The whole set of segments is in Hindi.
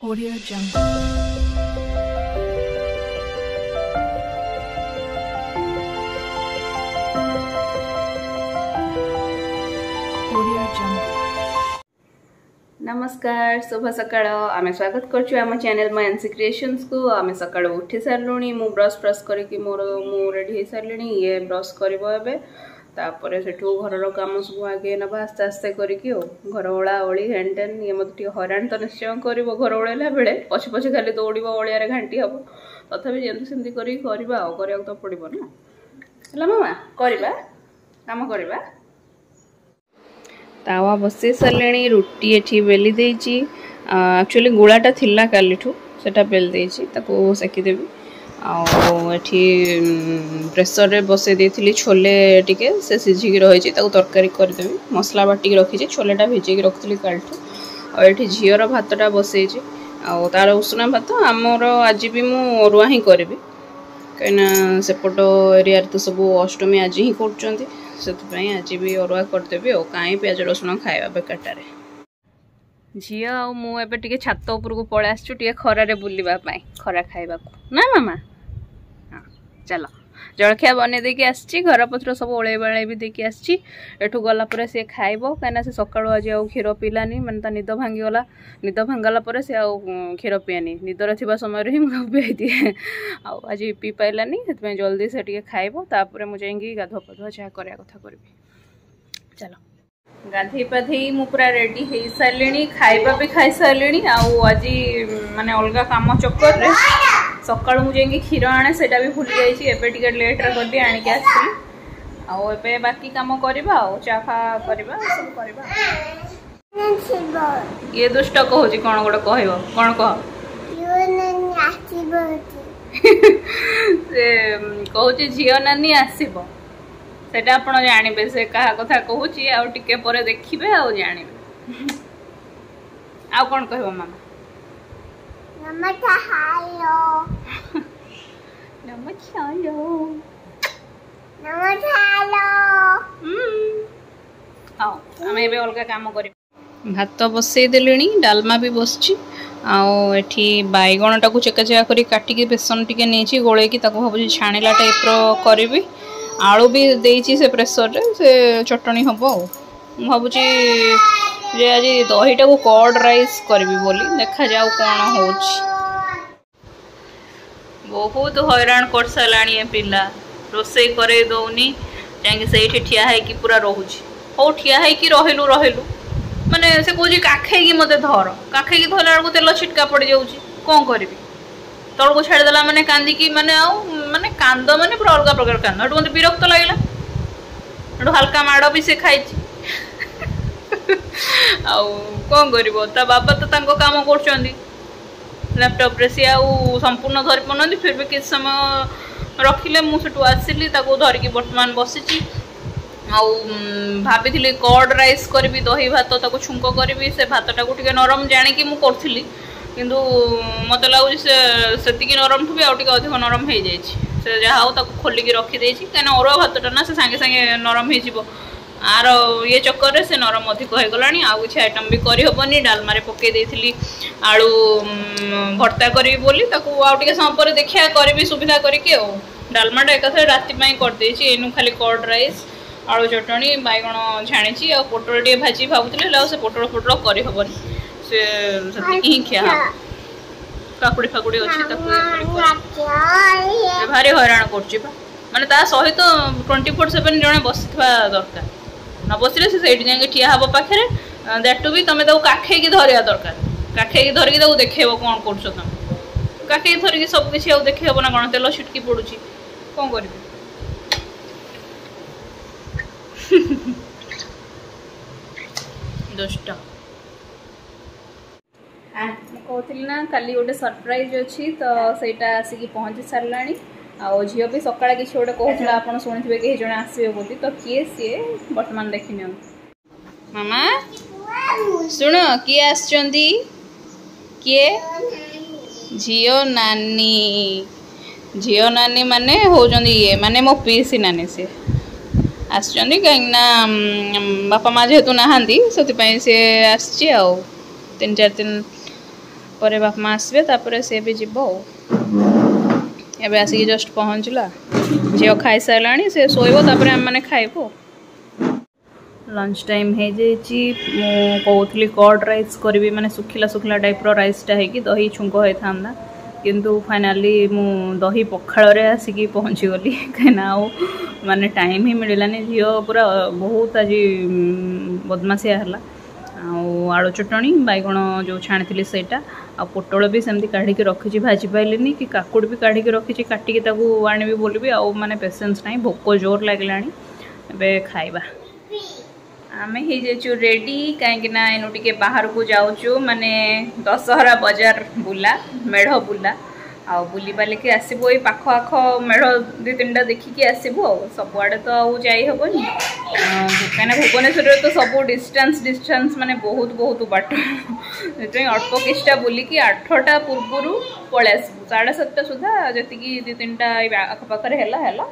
Audio Jungle. Audio Jungle. नमस्कार शुभ सकाळ आमे स्वागत करछु आम चैनल मानसी क्रिएशंस को आमे सकाळ उठी सारलुनी मु ब्रश करके मोर मु रेडी हे सारलिनी ये ब्रश करबो एबे तापरे सेठू घरर काम सब आगे नबा आस्ते आस्ते करके घर ओळा ओळी हेंटेन ये मत टी हरान तो निश्चय करबो घर ओळेला बेले पछे पछे खाली दौड़िबो ओळिया रे घंटी हबो तथापि जेंति सेंति करी करबा आ करिया तो पड़िबो ना हला मामा करबा काम करबा तावा बसई सारे रुटी एठी बेली देची एक्चुअली गुड़ाटा थिला कालीठू सेटा बेल देची ताको सेकी देबी आठी प्रेसर रे बसई देथिली छोले टिके से सिझी रही ताको तरकारी करदेबी मसला बाटिक रखी छोलेटा भिजेक रखी कालठू और ये झीर भातटा बसई आ तार उषुना भात आमर आज भी मु अरुआ ही करी कहीं सेपट एरिया तो सब अष्टमी आज ही कर आज भी अरुआ करदेवी और कहीं प्याज रसुण खाଇବା बेकारटारे झी आए छात उपर को पलि आसचु खरारे बुलवा खरा खाइबा ना मामा हाँ चलो जलखिया बन देकी आसी घर पत्र सब ओले बेले भी देकी आसी एठू गलापर सी खाइब कहीं से सका आज क्षीर पीलानी मानता निद भांगीगला निद भांगला सी क्षीर पीआनी निदर थी समय ही मुझे पीआई दिए आज पी पाइलानी से जल्दी से टे खाइब तापर मुझे गाधुआ पाधुआ जहाँ करा कथा करी चलो गाधे पाधे मु पूरा रेडी हो सारे खाइबा भी खाई सारे आज माने अलग काम चक्कर रे सकाल मुझे क्षीर आने से भी भूली जाइए लेट कर दी आणिक आसली बाकी काम करवा चा फा करवा सब करवा ये दुष्ट कहूँ कौन गोटे कह कौन कह कहूँ झील नानी आसब से जानवे से क्या कथा कहूँ आगे पर देखिए आ जानवे आ कौन कह मामा अलग काम कर भात बसई देली डालमा भी बसची आठी बैगण टाक चेका चेका कर काटिकी बेसन टिके नहीं गोलैकी भावी छाणिला टाइप करी आलू भी देची से प्रेसर रे से चटनी हम भावुची जे आज दहीटा को कर्ड राइस करी बोली देखा जाऊ कौन हो बहुत हैरान कर सारा पिला रोसे करे दौनी जाकि से ठिया है पूरा रोच हो ठिया है कि रहिलु रहिलु माने से कह काखे मत धर काखे धरला बेलू तेल छिटका पड़ जाऊँ कौन करी तल को छाड़देला माने कांदिकी माने माने कांद माने पूरा अलग प्रकार कांद मत विरक्त लगे हल्का माड़ भी से खाई कौन कर बाबा तो काम कर लैपटॉप रे सी संपूर्ण धरी पाना फिर भी किस समय रखिले मुझे आसली धरिकी बर्तमान बसी भाभी कर्ड राइस करी दही भात छुंक करी से भातटा को नरम जाणी मुझे किंतु मत लगुच से नरम ठू भी अधिक नरम हो जाए जहाँ खोलिकी रखीदे कहीं अरुआ भातटा ना से सागे सागे नरम हो आर ये चक्कर रे से नरम अधिक हो गला आउ किसी आइटम भी करहबनी डालमारे पकई देती आलू भर्ता करी बोली आउटे समय पर देखा करी सुविधा करके डालमाटा एक राति करदे एनु खाली कर्ड राइस आलू चटनी बैगण छाणी आ पोटल टे भाजी भावुले से पोटल फोटल करहबनी से ही खिया काकुड़ी फाकुड़ी अच्छी भारी हैरान कर माने सहित 24/7 जड़े बस दरकार न बसिले से जाए ठिया हम पाखे दैट भी तुम काखे धरिया दरकार काखे धरिकी देखेब कौन कर तुम काखे धरिकी सब किसी देखेब ना कौन तेल छिटकी पड़ुची कौन कर दुष्ट कहती ना काली गोटे सरप्राइज अच्छी तो सहीटा आसिक पहुँची सारा आउ झील भी सकाଳେ किसी गोटे कहूला आप शुणी कहीं जड़े आसवे बोली तो किए सी बर्तमान देखी नि मामा शुण किए आसचंदी किए झील नानी माने होजंदी ये माने मो पीसी नानी से आसचंदी कहीं बापा माँ जेहेतु नहांती से सी आसी 3-4 दिन पर बाप माँ आसबे तापर सी भी जीव एबे आसिक जस्ट पहुँचला झील खाई सारे से शोब तापर आम मैंने खाइबू। लंच टाइम हो कहूली कर्ड राइस करी माने सुखिला सुखिला टाइप राइसटा है दही छुंक होता किंतु फाइनाली मु दही पखाल आसिकी पहुँची गली कहीं माने टाइम ही मिलानी झील पूरा बहुत आज बदमाशिया है। आलू चटणी बैगण जो छाणी सेटा आ पोटल भी सेमती काढ़ी रखी भाजी पाइलिनी कि काकुड़ भी काढ़ी रखी काटिकी आनबी बोलबी आउ माने पेसेंस नहीं भोक जोर लगलानी एबे खाइबा। आम हो रेडी कहीं इनु टे बाहर को जाऊँ माने दशहरा बजार बुला मेढ़ बुला आ बुली बालिकी आसबू ये पाख आख मेढ़ दु तीन देखिकी आसबू सबुआड़े तो आउ जाई हेनी कहीं भुवनेश्वर तो सब डिस्टेंस माने बहुत बहुत बाट से अल्प किछटा बुलिकी 8टा पूर्व पलि आसबू 7:30 सुधा जी दु तीन आखपाखे है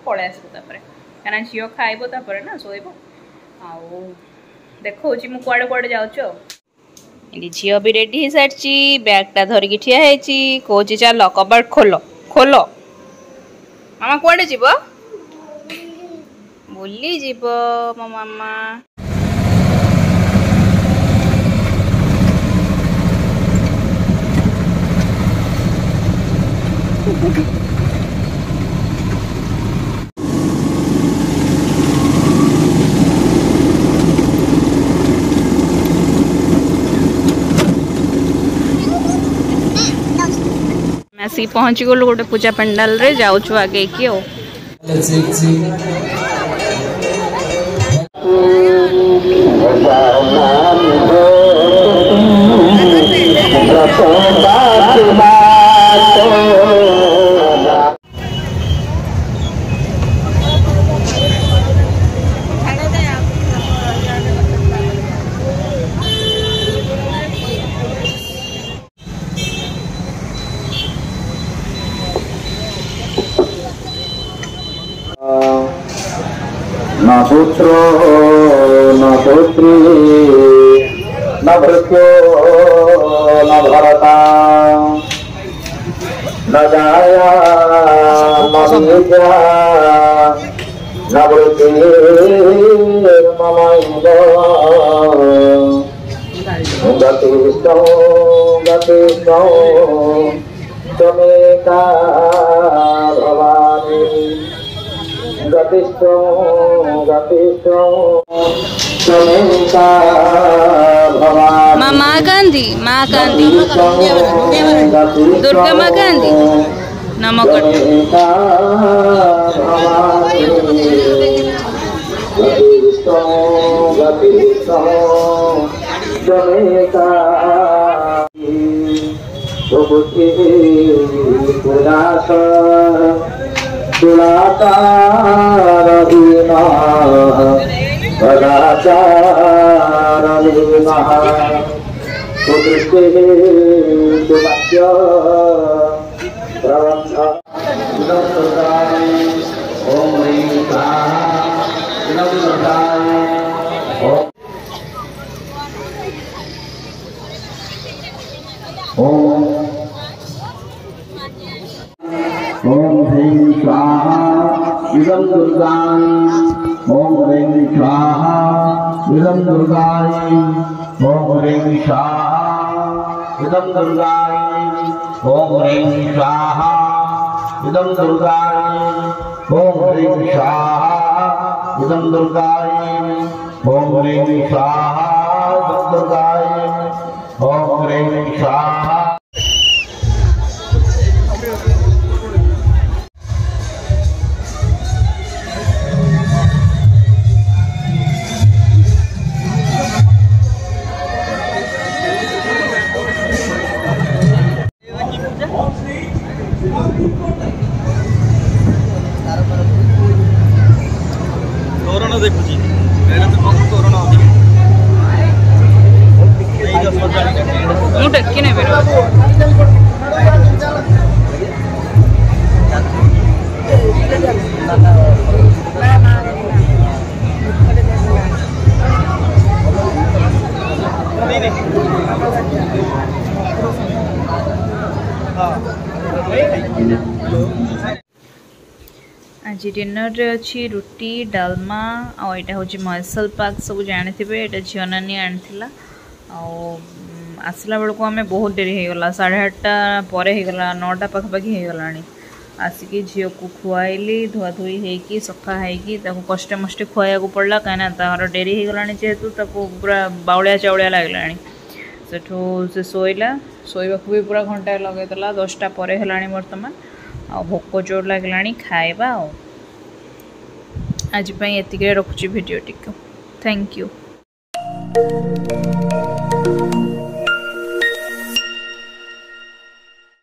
पलि आसबू कहीं झील खाइब ना शोब आउ देखो मु कुआड़े कुआड़े जाऊँ झील भी रेडी हो सारी बैगटा धरिकी ठिया कौच चल कबाट खोल खोल मामा कुआड़े जीव बुली जीव मो मामा आसिक पहुँची गलु गोटे पूजा पंडाल रे जाऊँ आगे कि न पुत्रो न पुत्री न भृत्यो न भरता न जाया न विद्या न वृत्ति मम गतिष्ठौ गतिष्ठौ त्वमेका भवानी गतिष्ठौ गतिष्ठौ त्वमेका भवानी। माँ गांधी दुर्गा माँ गांधी नमक त्वमेका भवानी गतिष्ठौ गतिष्ठौ त्वमेका सुबुद्धि पुरास कुलाचारहीना सदाचारहीना कुदृष्टिः कुमत्य प्रबन्ध ओम ह्रीं स्वाहा ओम ह्रीं स्वाहा इदं दुर्गाय ओम ह्रीं स्वाहा इदं दुर्गाय ओम ह्रीं स्वाहा इदं दुर्गाय ओम ह्रीं स्वाहा इदं दुर्गाय ओम ह्रीं स्वाहा इदं दुर्गाय ओम ह्रीं स्वाहा इदं दुर्गाय ओम ह्रीं स्वाहा। तोरण देखुची मैडम तो बहुत तोरण अधिक नहीं 10 15 ମୁଁ ଟେକି ନେବି आज डिनर रे अच्छी रुटी डालमा आईटा हूँ महेशल पाक सब जानते ये झील नानी आनीला आसला बेलू आम बहुत डेरी होगला 8:30 पर होगला 9टा पाखापाखि होगला आसिकी झील को खुआली धुआ धुई होगी सफा हो कष्टे मष्टे खुआ पड़ा कहीं तार डेरी होगला जेहेतु पूरा बाउलिया चाउलिया लगला सेठू से शोला शोवा भी पूरा घंटा लगेदेला 10टा पर है बर्तमान आ भोक जोर लगला खाଇବା आज एतिक रखुची वीडियो टिक थैंक यू।